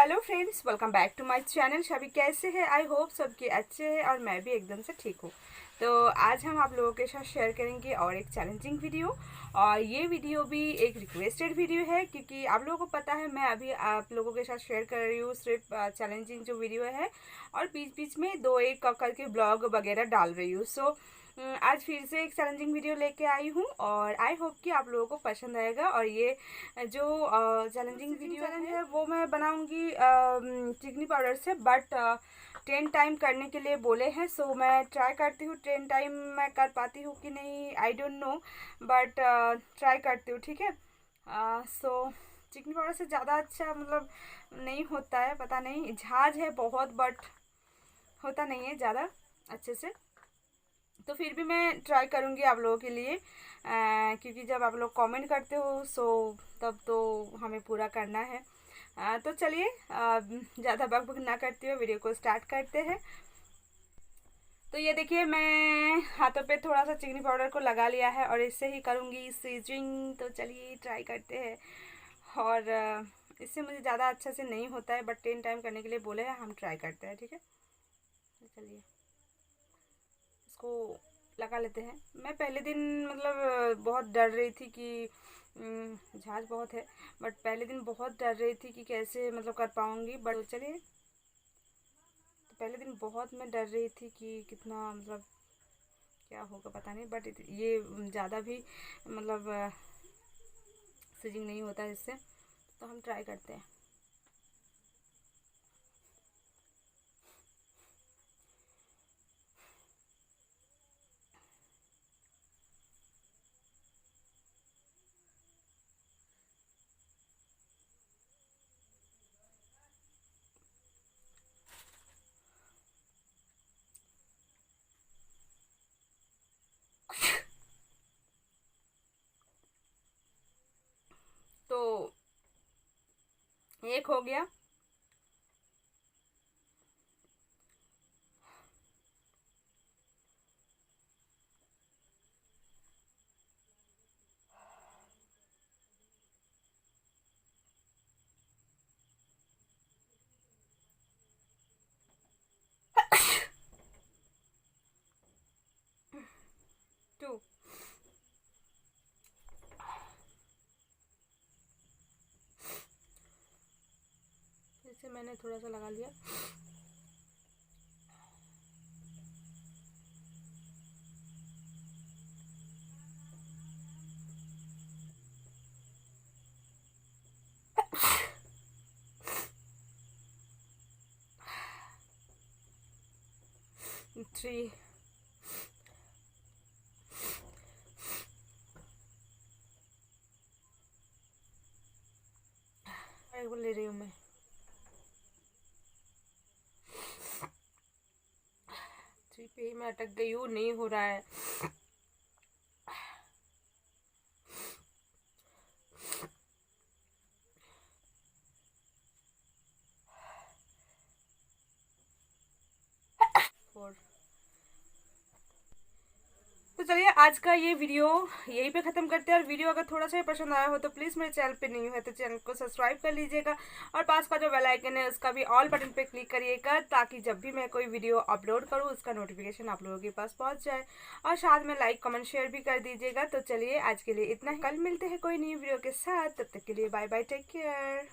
Hello friends, welcome back to my channel. सभी कैसे हैं? आई होप सबके अच्छे हैं और मैं भी एकदम से ठीक हूँ। तो आज हम आप लोगों के साथ शेयर करेंगे और एक चैलेंजिंग वीडियो। और ये वीडियो भी एक रिक्वेस्टेड वीडियो है क्योंकि आप लोगों को पता है मैं अभी आप लोगों के साथ शेयर कर रही हूँ सिर्फ चैलेंजिंग जो वीडियो है, और बीच बीच में दो एक करके ब्लॉग वगैरह डाल रही हूँ। सो आज फिर से एक चैलेंजिंग वीडियो लेके आई हूँ और आई होप कि आप लोगों को पसंद आएगा। और ये जो चैलेंजिंग वीडियो है वो मैं बनाऊंगी चिकनी पाउडर से, बट 10 टाइम करने के लिए बोले हैं। सो मैं ट्राई करती हूँ 10 टाइम मैं कर पाती हूँ कि नहीं, I don't know, but try करती हूँ, ठीक है। सो चिकनी पाउडर से ज़्यादा अच्छा मतलब नहीं होता है, पता नहीं, झाज है बहुत बट होता नहीं है ज़्यादा अच्छे से। तो फिर भी मैं ट्राई करूँगी आप लोगों के लिए, क्योंकि जब आप लोग कमेंट करते हो सो तब तो हमें पूरा करना है। तो चलिए ज़्यादा बकबक ना करते हुए वीडियो को स्टार्ट करते हैं। तो ये देखिए मैं हाथों पे थोड़ा सा चिकनी पाउडर को लगा लिया है और इससे ही करूँगी सीजनिंग। तो चलिए ट्राई करते हैं। और इससे मुझे ज़्यादा अच्छा से नहीं होता है, बट 10 टाइम करने के लिए बोले हैं, हम ट्राई करते हैं, ठीक है। तो चलिए इसको लगा लेते हैं। मैं पहले दिन मतलब बहुत डर रही थी कि झाज बहुत है, बट पहले दिन बहुत डर रही थी कि कैसे मतलब कर पाऊँगी। बट चलिए, तो पहले दिन बहुत मैं डर रही थी कि कितना मतलब क्या होगा पता नहीं, बट ये ज़्यादा भी मतलब सीजिंग नहीं होता है इससे। तो हम ट्राई करते हैं। तो एक हो गया। टू। जैसे मैंने थोड़ा सा लगा लिया। थ्री। वो ले रही हूँ मैं। 3 पे ही मैं अटक गई हूँ, नहीं हो रहा है। फोर। तो चलिए आज का ये वीडियो यहीं पे ख़त्म करते हैं। और वीडियो अगर थोड़ा सा ही पसंद आया हो तो प्लीज़ मेरे चैनल पे नहीं है तो चैनल को सब्सक्राइब कर लीजिएगा और पास का जो बेल आइकन है उसका भी ऑल बटन पे क्लिक करिएगा, ताकि जब भी मैं कोई वीडियो अपलोड करूँ उसका नोटिफिकेशन आप लोगों के पास पहुँच जाए। और साथ में लाइक कमेंट शेयर भी कर दीजिएगा। तो चलिए आज के लिए इतना ही, कल मिलते हैं कोई नई वीडियो के साथ। तब तक के लिए बाय बाय, टेक केयर।